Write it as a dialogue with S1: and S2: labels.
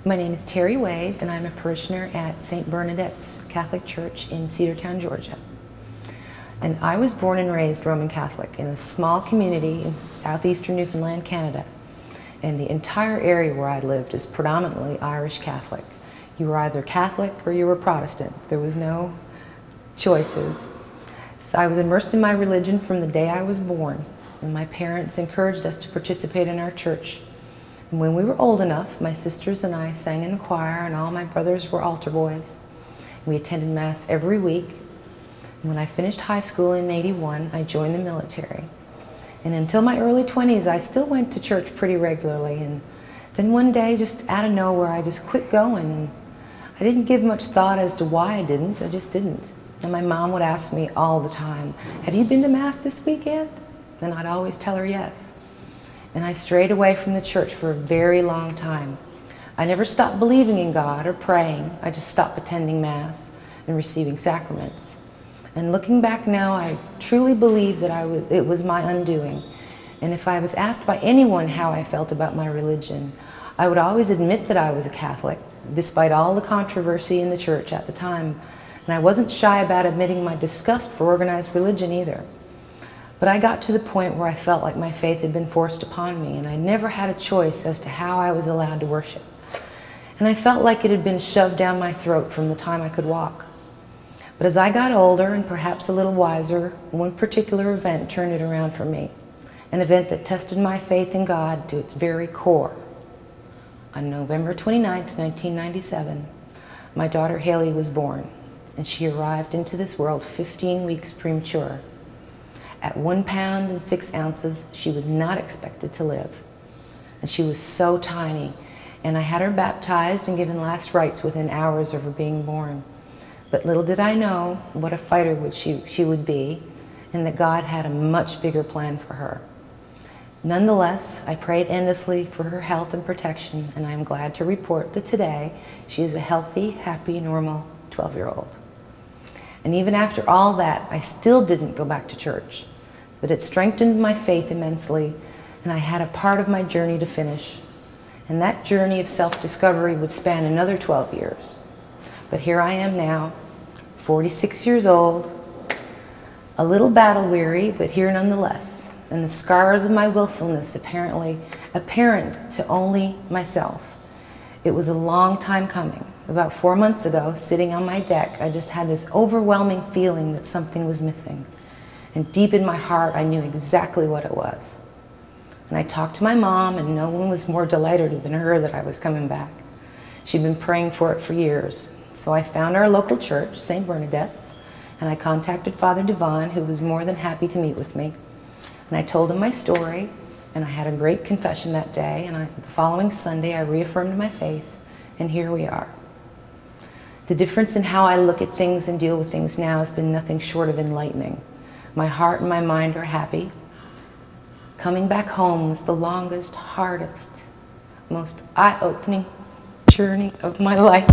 S1: My name is Terri Wade, and I'm a parishioner at St. Bernadette's Catholic Church in Cedartown, Georgia. And I was born and raised Roman Catholic in a small community in southeastern Newfoundland, Canada. And the entire area where I lived is predominantly Irish Catholic. You were either Catholic or you were Protestant. There was no choices. So I was immersed in my religion from the day I was born, and my parents encouraged us to participate in our church. And when we were old enough, my sisters and I sang in the choir, and all my brothers were altar boys. We attended Mass every week. And when I finished high school in '81, I joined the military. And until my early 20s, I still went to church pretty regularly. And then one day, just out of nowhere, I just quit going. And I didn't give much thought as to why I didn't. I just didn't. And my mom would ask me all the time, "Have you been to Mass this weekend?" And I'd always tell her yes. And I strayed away from the church for a very long time. I never stopped believing in God or praying. I just stopped attending Mass and receiving sacraments. And looking back now, I truly believe that it was my undoing. And if I was asked by anyone how I felt about my religion, I would always admit that I was a Catholic, despite all the controversy in the church at the time. And I wasn't shy about admitting my disgust for organized religion either. But I got to the point where I felt like my faith had been forced upon me, and I never had a choice as to how I was allowed to worship. And I felt like it had been shoved down my throat from the time I could walk. But as I got older and perhaps a little wiser, one particular event turned it around for me. An event that tested my faith in God to its very core. On November 29th, 1997, my daughter Haley was born, and she arrived into this world 15 weeks premature. At 1 pound and 6 ounces, she was not expected to live. And she was so tiny, and I had her baptized and given last rites within hours of her being born. But little did I know what a fighter she would be, and that God had a much bigger plan for her. Nonetheless, I prayed endlessly for her health and protection, and I am glad to report that today she is a healthy, happy, normal 12-year-old. And even after all that, I still didn't go back to church. But it strengthened my faith immensely, and I had a part of my journey to finish. And that journey of self-discovery would span another 12 years. But here I am now, 46 years old, a little battle-weary, but here nonetheless, and the scars of my willfulness apparent to only myself. It was a long time coming. About 4 months ago, sitting on my deck, I just had this overwhelming feeling that something was missing. And deep in my heart, I knew exactly what it was. And I talked to my mom, and no one was more delighted than her that I was coming back. She'd been praying for it for years. So I found our local church, St. Bernadette's, and I contacted Father Devon, who was more than happy to meet with me. And I told him my story, and I had a great confession that day, and the following Sunday I reaffirmed my faith, and here we are. The difference in how I look at things and deal with things now has been nothing short of enlightening. My heart and my mind are happy. Coming back home was the longest, hardest, most eye-opening journey of my life.